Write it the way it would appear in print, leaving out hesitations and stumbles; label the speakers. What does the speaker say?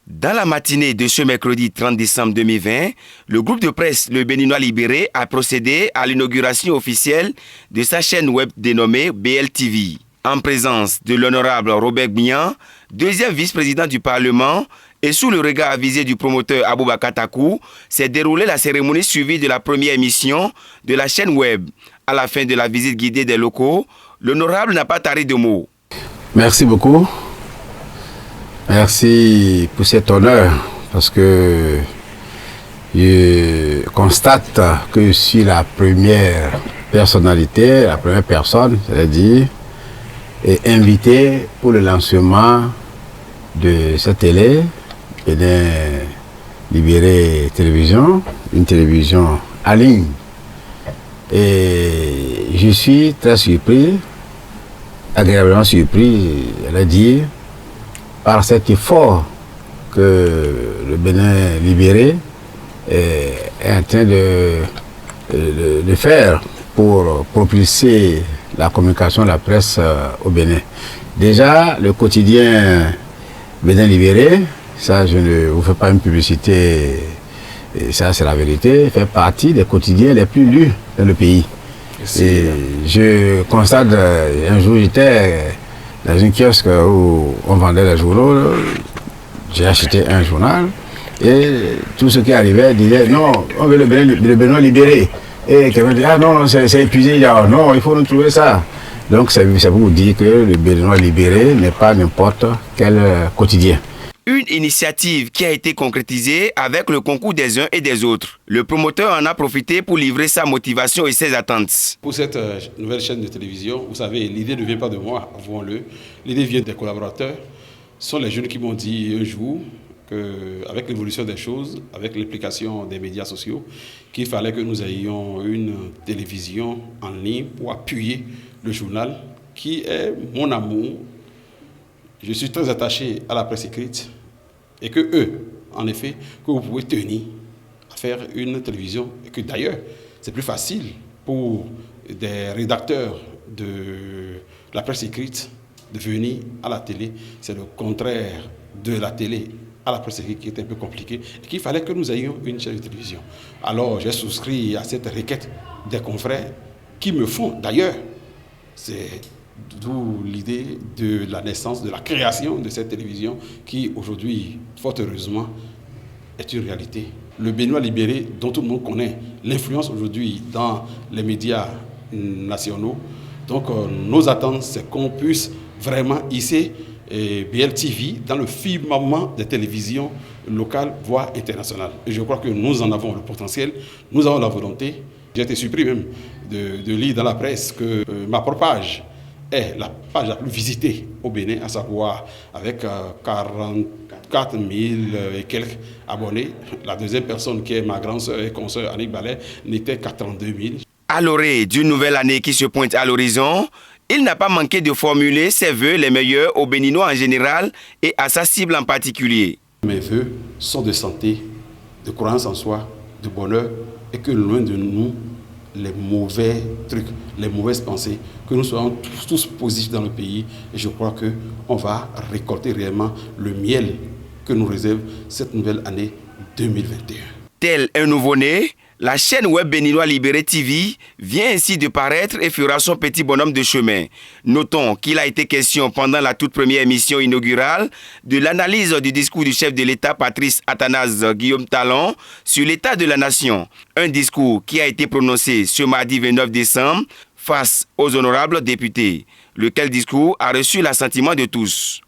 Speaker 1: Dans la matinée de ce mercredi 30 décembre 2020, le groupe de presse Le Béninois Libéré a procédé à l'inauguration officielle de sa chaîne web dénommée BLTV. En présence de l'honorable Robert Gbian, deuxième vice-président du Parlement, et sous le regard avisé du promoteur Aboubakar Takou, s'est déroulée la cérémonie suivie de la première émission de la chaîne web. À la fin de la visite guidée des locaux, l'honorable n'a pas tari de mots.
Speaker 2: Merci beaucoup. Merci pour cet honneur, parce que je constate que je suis la première personnalité, la première personne, c'est-à-dire, est invitée pour le lancement de cette télé, Bénin Libéré Télévision, une télévision en ligne. Et je suis très surpris, agréablement surpris, elle a dit, par cet effort que le Bénin Libéré est en train de faire pour propulser la communication de la presse au Bénin. Déjà, le quotidien Bénin Libéré, ça je ne vous fais pas une publicité, et ça c'est la vérité, fait partie des quotidiens les plus lus dans le pays. Et je constate, un jour j'étais dans une kiosque où on vendait les journaux, j'ai acheté un journal et tout ce qui arrivait disait non, on veut le Bénin Libéré. Et quelqu'un dit ah non, c'est épuisé, non, il faut nous trouver ça. Donc c'est pour vous dire que le Béninois Libéré n'est pas n'importe quel quotidien.
Speaker 1: Une initiative qui a été concrétisée avec le concours des uns et des autres. Le promoteur en a profité pour livrer sa motivation et ses attentes.
Speaker 3: Pour cette nouvelle chaîne de télévision, vous savez, l'idée ne vient pas de moi, avouons-le. L'idée vient des collaborateurs. Ce sont les jeunes qui m'ont dit un jour qu'avec l'évolution des choses, avec l'implication des médias sociaux, qu'il fallait que nous ayons une télévision en ligne pour appuyer le journal, qui est mon amour. Je suis très attaché à la presse écrite et que eux, en effet, que vous pouvez tenir à faire une télévision et que d'ailleurs, c'est plus facile pour des rédacteurs de la presse écrite de venir à la télé. C'est le contraire de la télé à la presse écrite qui est un peu compliqué et qu'il fallait que nous ayons une chaîne de télévision. Alors, j'ai souscrit à cette requête des confrères qui me font d'ailleurs, c'est d'où l'idée de la naissance, de la création de cette télévision qui aujourd'hui, fort heureusement, est une réalité. Le Béninois Libéré, dont tout le monde connaît l'influence aujourd'hui dans les médias nationaux. Donc nos attentes, c'est qu'on puisse vraiment hisser BLTV dans le firmament des télévisions locales, voire internationales. Et je crois que nous en avons le potentiel, nous avons la volonté. J'ai été surpris même de lire dans la presse que ma propre page est la page la plus visitée au Bénin, à savoir avec 44 000 et quelques abonnés. La deuxième personne, qui est ma grande sœur et consoeur Annick Ballet, n'était qu'à 32 000.
Speaker 1: À l'orée d'une nouvelle année qui se pointe à l'horizon, il n'a pas manqué de formuler ses vœux les meilleurs aux Béninois en général et à sa cible en particulier.
Speaker 3: Mes vœux sont de santé, de croyance en soi, de bonheur, et que loin de nous, les mauvais trucs, les mauvaises pensées, que nous soyons tous positifs dans le pays. Et je crois qu'on va récolter réellement le miel que nous réserve cette nouvelle année 2021.
Speaker 1: Tel un nouveau-né, la chaîne web Béninois Libéré TV vient ainsi de paraître et fera son petit bonhomme de chemin. Notons qu'il a été question pendant la toute première émission inaugurale de l'analyse du discours du chef de l'État Patrice Athanase Guillaume Talon sur l'état de la nation. Un discours qui a été prononcé ce mardi 29 décembre face aux honorables députés. Lequel discours a reçu l'assentiment de tous.